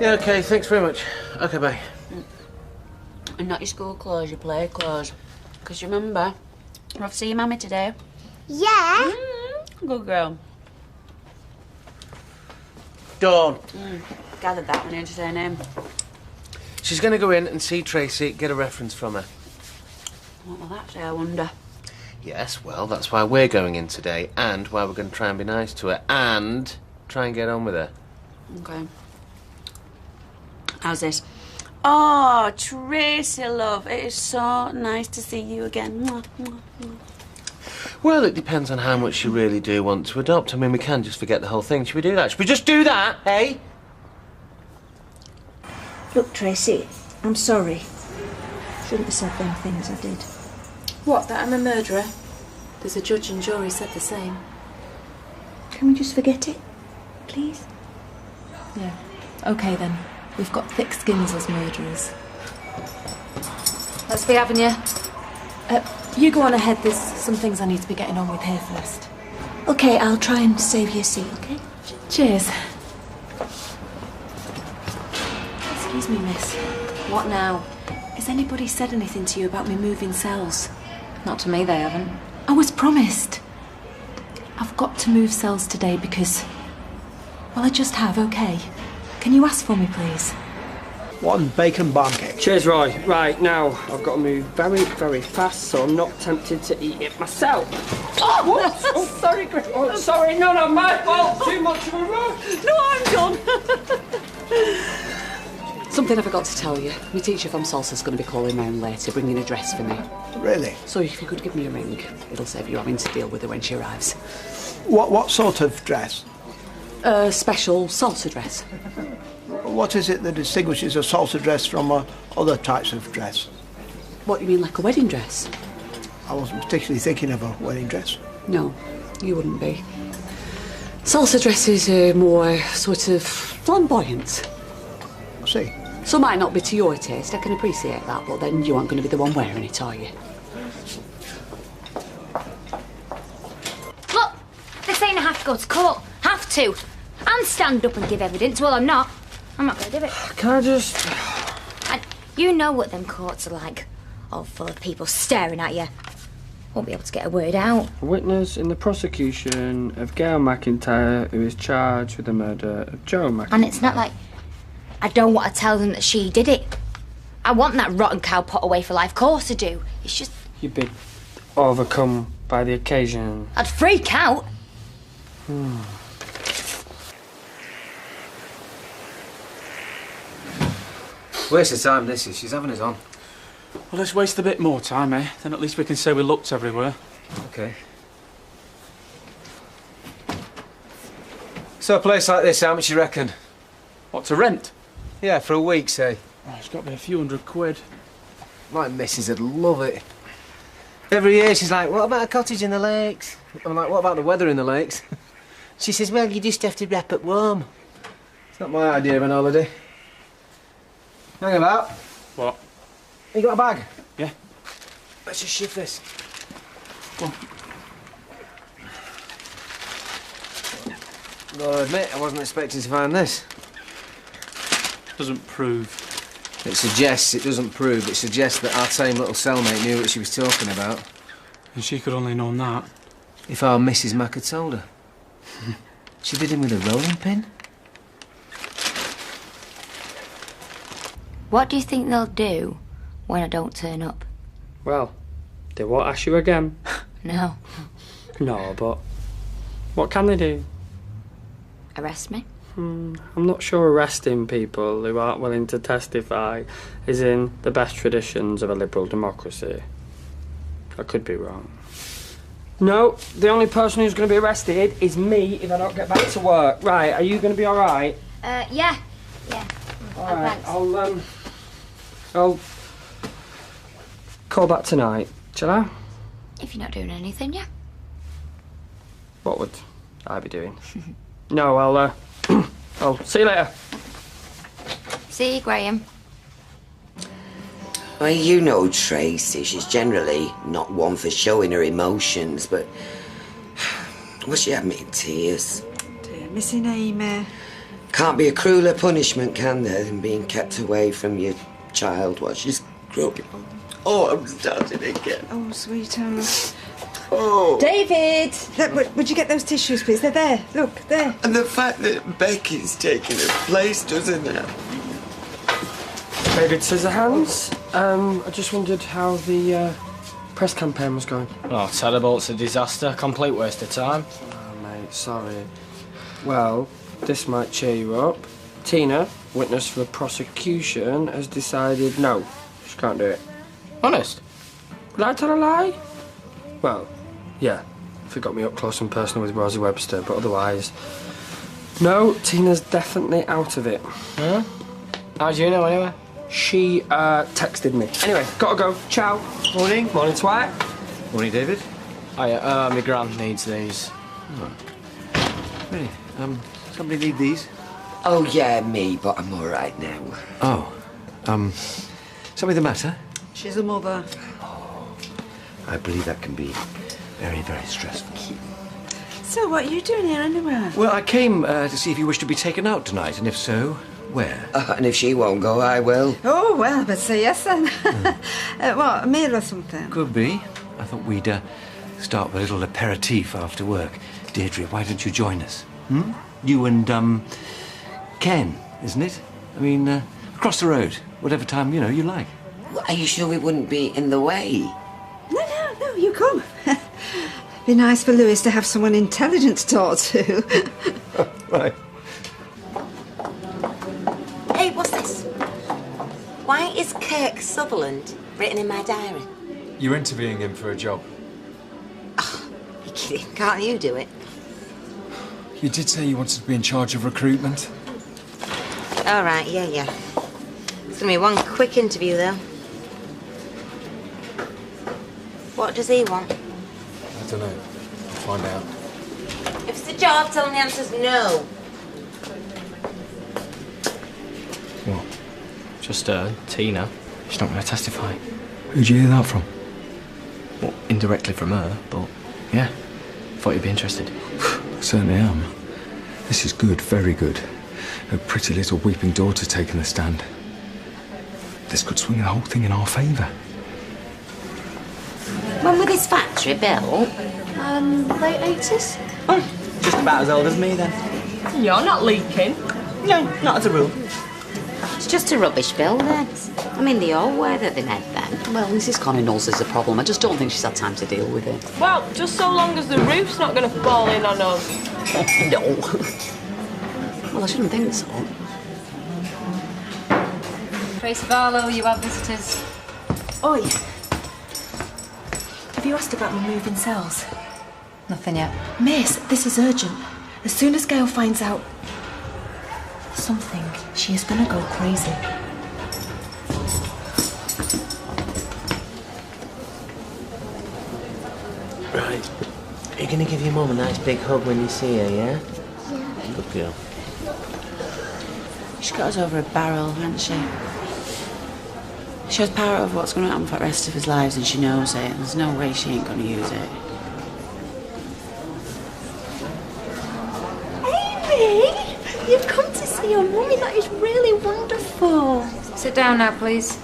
Yeah, OK, thanks very much. OK, bye. And not your school clothes, your play clothes. Because remember, we're off to see your mummy today. Yeah? Good girl. Dawn. Gathered that one into say her name. She's going to go in and see Tracy, get a reference from her. What will that say, I wonder? Yes, well, that's why we're going in today, and why we're going to try and be nice to her, and try and get on with her. OK. How's this? Oh, Tracy, love, it is so nice to see you again. Mwah, mwah, mwah. Well, it depends on how much you really do want to adopt. I mean, we can just forget the whole thing. Should we do that? Should we just do that, hey? Look, Tracy, I'm sorry. Shouldn't have said them things I did. What, that I'm a murderer? There's a judge and jury said the same. Can we just forget it, please? Yeah. OK, then. We've got thick skins as murderers. Let's be having you. You go on ahead. There's some things I need to be getting on with here first. OK, I'll try and save you a seat, OK? Cheers. Excuse me, miss. What now? Has anybody said anything to you about me moving cells? Not to me, they haven't. I was promised. I've got to move cells today because... Well, I just have, OK? Can you ask for me, please? One bacon barn cake. Cheers, Roy. Right, now, I've got to move very, very fast, so I'm not tempted to eat it myself. Oh, what? Oh, sorry, Chris. Oh, sorry, no, my fault. Too much of a rush. No, I'm done. Something I forgot to tell you. My teacher from Salsa's going to be calling round later, bringing a dress for me. Really? So if you could give me a ring, it'll save you having to deal with her when she arrives. What sort of dress? A special salsa dress. What is it that distinguishes a salsa dress from other types of dress? What, you mean like a wedding dress? I wasn't particularly thinking of a wedding dress. No, you wouldn't be. Salsa dresses are more sort of flamboyant. I see. Some might not be to your taste, I can appreciate that, but then you aren't going to be the one wearing it, are you? Look, they're saying I have to go to court. Have to. And stand up and give evidence. Well, I'm not. I'm not going to do it. Can I just... And you know what them courts are like. All full of people staring at you. Won't be able to get a word out. A witness in the prosecution of Gail McIntyre, who is charged with the murder of Joe McIntyre. And it's not like I don't want to tell them that she did it. I want that rotten cow put away for life. Of course I do. It's just... You'd be overcome by the occasion. I'd freak out. Waste of time, this is. She's having us on. Well, let's waste a bit more time, eh? Then at least we can say we looked everywhere. OK. So a place like this, how much you reckon? What, to rent? Yeah, for a week, say. Oh, it's got to be a few £100. My missus would love it. Every year she's like, what about a cottage in the lakes? I'm like, what about the weather in the lakes? She says, well, you just have to wrap up warm. It's not my idea of an holiday. Hang about. What? You got a bag? Yeah. Let's just shift this. Go on. Gotta admit, I wasn't expecting to find this. Doesn't prove. It suggests, it doesn't prove, it suggests that our tame little cellmate knew what she was talking about. And she could only known that. If our Mrs. Mac had told her. She did him with a rolling pin. What do you think they'll do when I don't turn up? Well, they won't ask you again. No. No, but what can they do? Arrest me? I'm not sure arresting people who aren't willing to testify is in the best traditions of a liberal democracy. I could be wrong. No, the only person who's going to be arrested is me if I don't get back to work. Right, are you going to be all right? Yeah. Yeah. All right, thanks. I'll call back tonight, shall I? If you're not doing anything, yeah. What would I be doing? No, I'll see you later. See you, Graham. Well, you know Tracy, she's generally not one for showing her emotions, but... well, she had me in tears. Dear, missing Amy. Can't be a crueler punishment, can there, than being kept away from your child while she's growing? Oh, I'm starting again. Oh, sweetheart. Oh. David! Would you get those tissues, please? They're there. Look, there. And the fact that Becky's taken her place, doesn't it? David Scissorhands. I just wondered how the press campaign was going. Oh, terrible. It's a disaster. Complete waste of time. Oh, mate, sorry. Well, this might cheer you up. Tina, witness for the prosecution, has decided no, she can't do it. Honest? Did I tell a lie? Well, yeah, if it got me up close and personal with Rosie Webster, but otherwise... No, Tina's definitely out of it. Huh? How do you know, anyway? She texted me. Anyway, gotta go. Ciao. Morning. Morning, twat. Morning, David. My gran needs these. Really? Somebody need these? Oh, yeah, me, but I'm all right now. Oh. Something the matter? She's a mother. I believe that can be very, very stressful. So, what are you doing here anyway? Well, I came to see if you wish to be taken out tonight, and if so, where? And if she won't go, I will. Oh, well, I better say yes then. What, a meal or something? Could be. I thought we'd start with a little aperitif after work. Deirdre, why don't you join us? Hmm? You and, Ken, isn't it? I mean, across the road, whatever time, you like. Well, are you sure we wouldn't be in the way? No, you come. Be nice for Lewis to have someone intelligent to talk to. Right. Hey, what's this? Why is Kirk Sutherland written in my diary? You're interviewing him for a job. Oh, you're kidding. Can't you do it? You did say you wanted to be in charge of recruitment. All right, yeah. It's gonna be one quick interview, though. What does he want? I don't know. I'll find out. If it's a job, tell him the answer's no. What? Just, Tina. She's not going to testify. Who'd you hear that from? Well, indirectly from her, but yeah. Thought you'd be interested. I certainly am. This is good, very good. Her pretty little weeping daughter taking the stand. This could swing the whole thing in our favour. When was this factory built? Late 80s? Oh, just about as old as me, then. You're not leaking. No, not as a rule. It's just a rubbish building. I mean, the old way that they made then. Well, Mrs. Conninghal's is a problem. I just don't think she's had time to deal with it. Well, just so long as the roof's not going to fall in on us. No. Well, I shouldn't think so. Tracy Barlow, you have visitors. Oi. Have you asked about me moving cells? Nothing yet. Miss, this is urgent. As soon as Gail finds out something, she is going to go crazy. Right. Are you going to give your mum a nice big hug when you see her, yeah? Yeah. Good girl. She's got us over a barrel, hasn't she? She has power over what's going to happen for the rest of his lives, and she knows it. There's no way she ain't going to use it. Amy! You've come to see your mummy. That is really wonderful. Sit down now, please.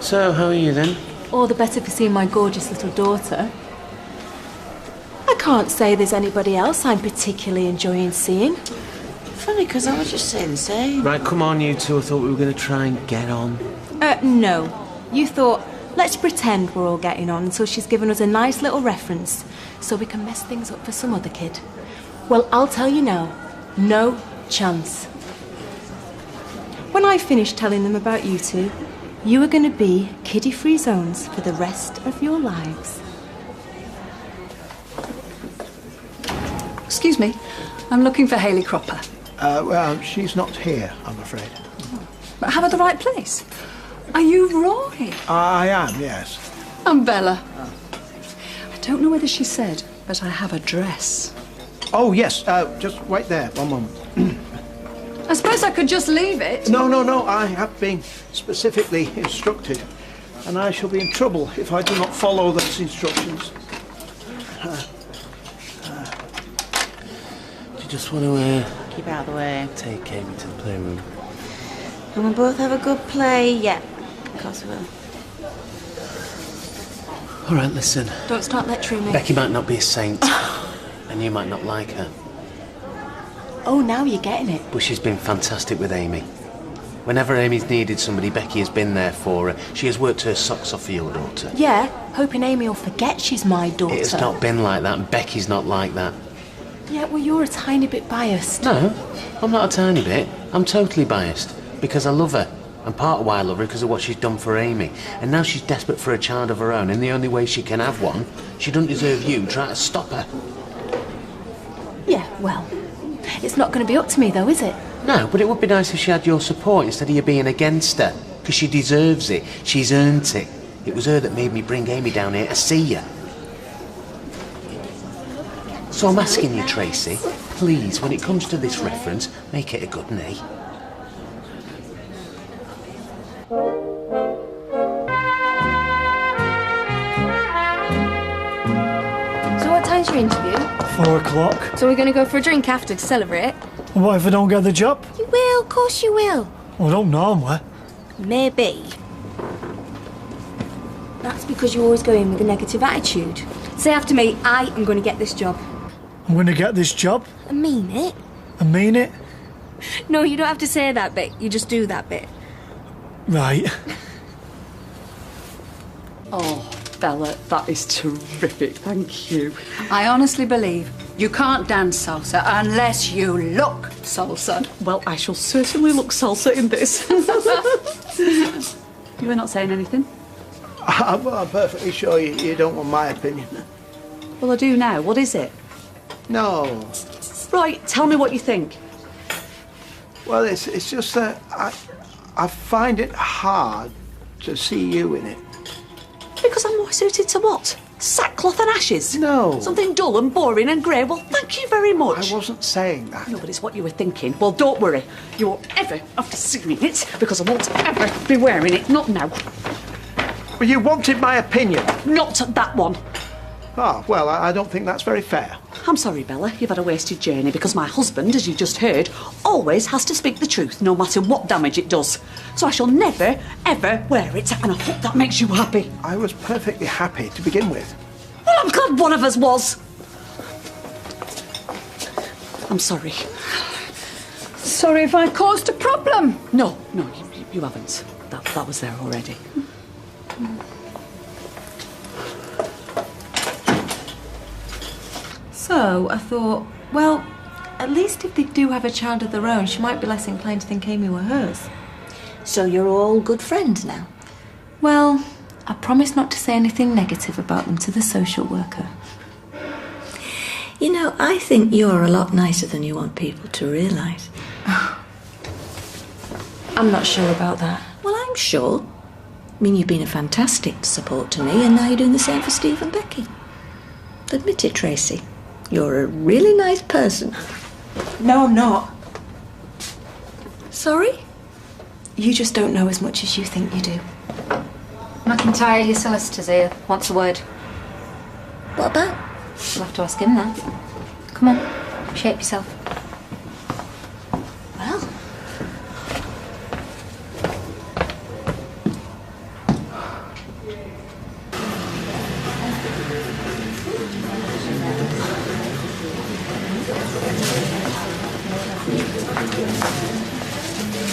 So, how are you then? All the better for seeing my gorgeous little daughter. I can't say there's anybody else I'm particularly enjoying seeing. Funny, because I was just saying the same. Right, come on, you two. I thought we were going to try and get on. No. You thought, let's pretend we're all getting on until she's given us a nice little reference so we can mess things up for some other kid. Well, I'll tell you now, no chance. When I finish telling them about you two, you are going to be kiddie-free zones for the rest of your lives. Excuse me, I'm looking for Hayley Cropper. Well, she's not here, I'm afraid. But have I the right place? Are you Roy? I am, yes. I'm Bella. I don't know whether she said, but I have a dress. Oh, yes, just wait there, one moment. I suppose I could just leave it. No, I have been specifically instructed, and I shall be in trouble if I do not follow those instructions. just want to Keep out of the way. take Amy to the playroom. And we'll both have a good play. Yeah, of course we will. All right, listen. Don't start lecturing me. Becky might not be a saint, and you might not like her, Oh, now you're getting it. but she's been fantastic with Amy. Whenever Amy's needed somebody, Becky has been there for her. She has worked her socks off for your daughter. Yeah, hoping Amy will forget she's my daughter. It has not been like that, and Becky's not like that. Yeah, well, you're a tiny bit biased. No, I'm not a tiny bit. I'm totally biased, because I love her. And part of why I love her because of what she's done for Amy. And now she's desperate for a child of her own, and the only way she can have one, she doesn't deserve you trying to stop her. Yeah, well, it's not going to be up to me, though, is it? No, but it would be nice if she had your support instead of you being against her. Because she deserves it. She's earned it. It was her that made me bring Amy down here to see you. So I'm asking you, Tracy, please, when it comes to this reference, make it a good knee. So what time's your interview? 4 o'clock. So we're going to go for a drink after to celebrate? What if I don't get the job? You will, of course you will. Well, I don't normally. Maybe. That's because you always go in with a negative attitude. Say after me, I am going to get this job. I'm going to get this job. I mean it. I mean it. No, you don't have to say that bit. You just do that bit. Right. Oh, Bella, that is terrific. Thank you. I honestly believe you can't dance salsa unless you look salsa. Well, I shall certainly look salsa in this. You were not saying anything? I'm perfectly sure you don't want my opinion. Well, I do now. What is it? No. Right, tell me what you think. Well, it's just that I find it hard to see you in it. Because I'm more suited to what? Sackcloth and ashes? No. Something dull and boring and grey? Well, thank you very much. I wasn't saying that. No, but it's what you were thinking. Well, don't worry. You won't ever have to see me in it, because I won't ever be wearing it. Not now. But you wanted my opinion. Not that one. Oh, well, I don't think that's very fair. I'm sorry, Bella, you've had a wasted journey, because my husband, as you just heard, always has to speak the truth, no matter what damage it does. So I shall never, ever wear it, and I hope that makes you happy. I was perfectly happy to begin with. Well, I'm glad one of us was. I'm sorry. Sorry if I caused a problem. No, you haven't. That was there already. So I thought, well, at least if they do have a child of their own, she might be less inclined to think Amy were hers. So you're all good friends now? Well, I promised not to say anything negative about them to the social worker. You know, I think you're a lot nicer than you want people to realise. I'm not sure about that. Well, I'm sure. I mean, you've been a fantastic support to me, and now you're doing the same for Steve and Becky. Admit it, Tracy. You're a really nice person. No, I'm not. Sorry? You just don't know as much as you think you do. McIntyre, your solicitor's here. Wants a word. What about? You'll have to ask him that. Come on, shape yourself. Well,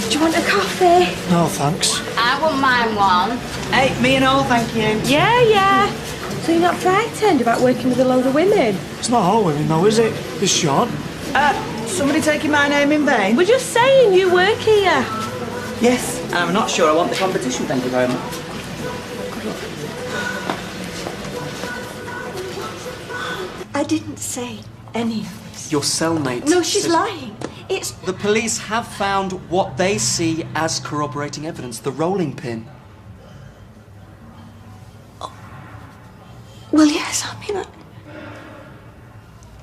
Do you want a coffee? No, thanks. I wouldn't mind one. Hey, me and all, thank you. Yeah. So you're not frightened about working with a load of women? It's not all women, though, is it? It's Sean. Somebody taking my name in vain? We're just saying you work here. Yes, and I'm not sure I want the competition, thank you very much. I didn't say any of this. Your cellmate. No, she's says- lying. It's... The police have found what they see as corroborating evidence, the rolling pin. Well, yes, I mean,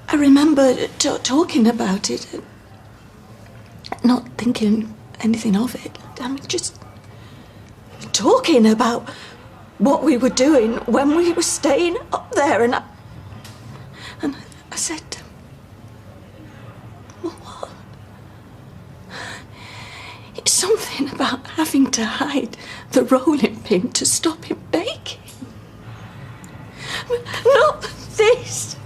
I remember talking about it, not thinking anything of it. I mean, just talking about what we were doing when we were staying up there, and I said, something about having to hide the rolling pin to stop him baking. Not this.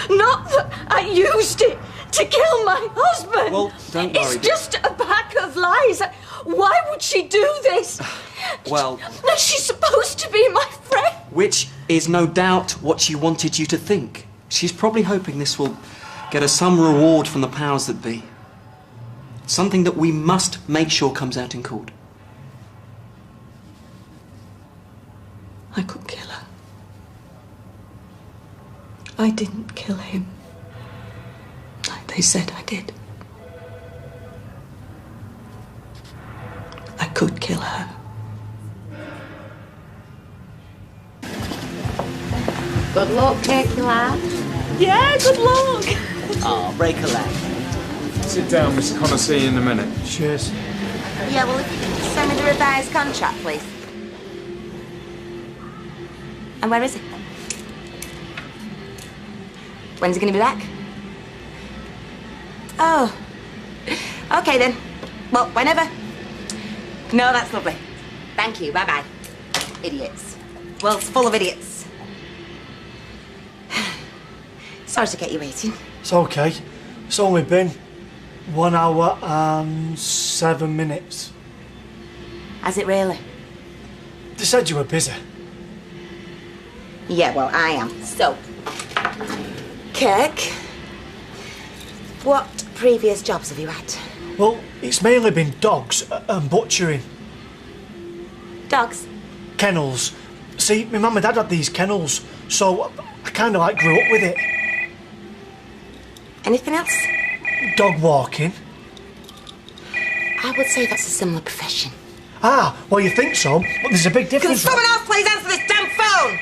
Not that I used it to kill my husband. Well, don't worry. It's just a pack of lies. Why would she do this? Well... She's supposed to be my friend. Which is no doubt what she wanted you to think. She's probably hoping this will get her some reward from the powers that be. Something that we must make sure comes out in court. I could kill her. I didn't kill him. Like they said I did. I could kill her. Good luck, take your lad. Yeah, good luck. Oh, break a leg. Sit down, Miss Connor. See you in a minute. Cheers. Yeah, well, if you could send me the revised contract, please. And where is he? When's he going to be back? Oh. OK, then. Well, whenever. No, that's lovely. Thank you. Bye-bye. Idiots. World's full of idiots. Sorry to get you waiting. It's okay. It's only been 1 hour and 7 minutes. Has it really? They said you were busy. Yeah, well, I am. So, Kirk, what previous jobs have you had? Well, it's mainly been dogs and butchering. Dogs? Kennels. See, my mum and dad had these kennels, so I kind of like grew up with it. Anything else? Dog walking. I would say that's a similar profession. Ah, well, you think so, but there's a big Can difference. someone else please answer this damn phone?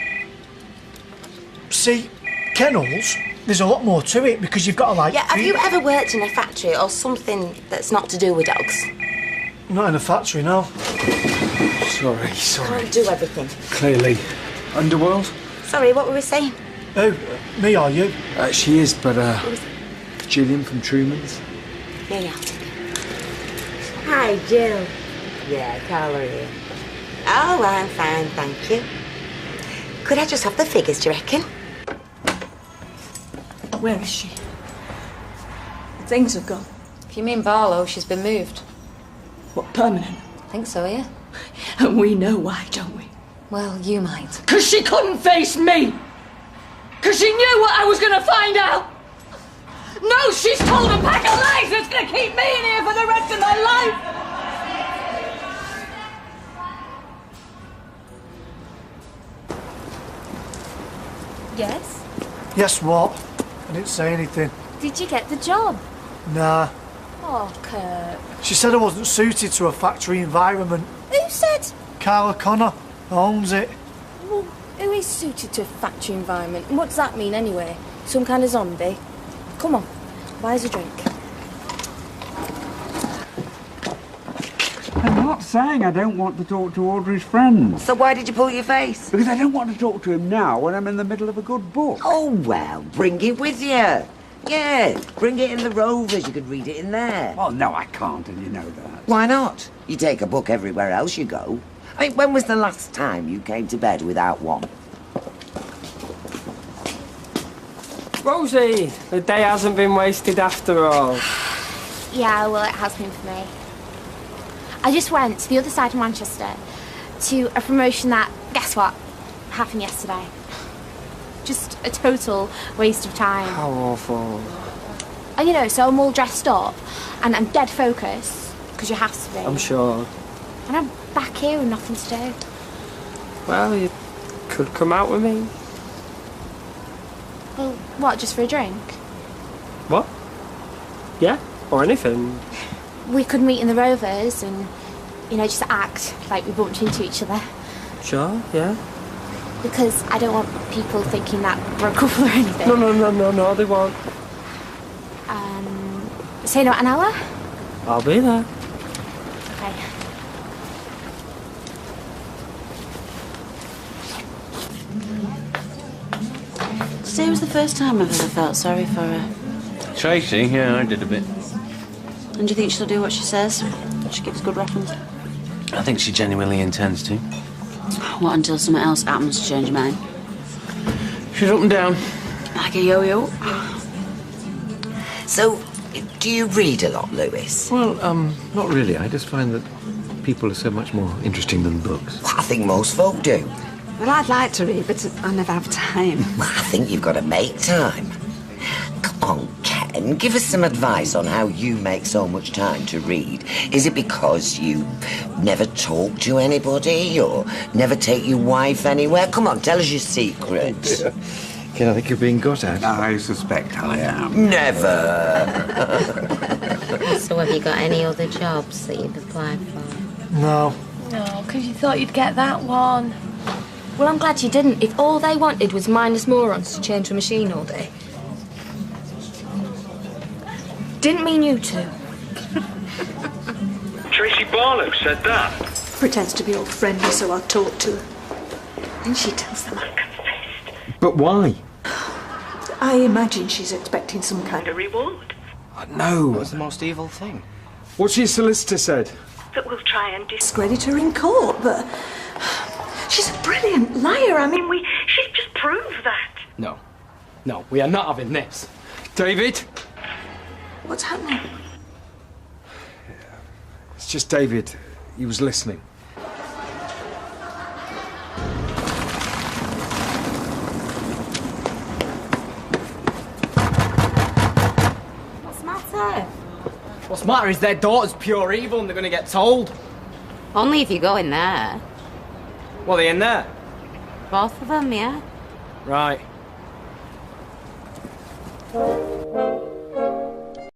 See, kennels, there's a lot more to it because you've got to like... Yeah, have you ever worked in a factory or something that's not to do with dogs? Not in a factory, no. Sorry. Can't do everything. Clearly. Underworld? Sorry, what were we saying? Oh, me or you? She is, but, Gillian from Truman's. Yeah, I'll take it. Hi, Jill. Yeah, Carla here. Oh, I'm fine, thank you. Could I just have the figures, do you reckon? Where is she? Things have gone. If you mean Barlow, she's been moved. What, permanent? I think so, yeah. And we know why, don't we? Well, you might. Because she couldn't face me! Because she knew what I was going to find out! No, she's told a pack of lies that's going to keep me in here for the rest of my life! Yes? Yes, what? I didn't say anything. Did you get the job? Nah. Oh, Kirk. She said I wasn't suited to a factory environment. Who said? Carla Connor owns it. Well, who is suited to a factory environment? What does that mean anyway? Some kind of zombie? Come on, buy us a drink. I'm not saying I don't want to talk to Audrey's friends. So why did you pull your face? Because I don't want to talk to him now when I'm in the middle of a good book. Oh, well, bring it with you. Yeah, bring it in the Rovers. You could read it in there. Well, no, I can't, and you know that. Why not? You take a book everywhere else you go. I mean, when was the last time you came to bed without one? Rosie, the day hasn't been wasted after all. Yeah, well, it has been for me. I just went to the other side of Manchester to a promotion that, guess what, happened yesterday. Just a total waste of time. How awful. And you know, so I'm all dressed up and I'm dead focused, because you have to be. I'm sure. And I'm back here with nothing to do. Well, you could come out with me. Well, what, just for a drink? What? Yeah, or anything. We could meet in the Rovers and, you know, just act like we bumped into each other. Sure, yeah. Because I don't want people thinking that we're a couple or anything. No, they won't. Say in about an hour? I'll be there. Okay. Today was the first time I've ever felt sorry for her. Tracy, yeah, I did a bit. And do you think she'll do what she says? she gives good reference. I think she genuinely intends to. What, until something else happens to change your mind? She's up and down. Like a yo-yo. So, do you read a lot, Lewis? Well, not really. I just find that people are so much more interesting than books. I think most folk do. Well, I'd like to read, but I never have time. Well, I think you've got to make time. Come on, Ken, give us some advice on how you make so much time to read. Is it because you never talk to anybody or never take your wife anywhere? Come on, tell us your secrets. Ken, I think you're being got at. I suspect I am. Never. So have you got any other jobs that you've applied for? No. No, because you thought you'd get that one. Well, I'm glad you didn't. If all they wanted was mindless morons to change a machine all day. Didn't mean you two. Tracy Barlow said that. Pretends to be all friendly, so I talk to her. And she tells them I confessed. But why? I imagine she's expecting some kind of reward. No. What's the most evil thing? What's your solicitor said? That we'll try and discredit her in court, but she's a brilliant liar. I mean, she's just proved that. No. No, we are not having this. David? What's happening? It's just David. He was listening. What's the matter? What's the matter is their daughter's pure evil and they're going to get told. Only if you go in there. Well, they in there? Both of them, yeah. Right.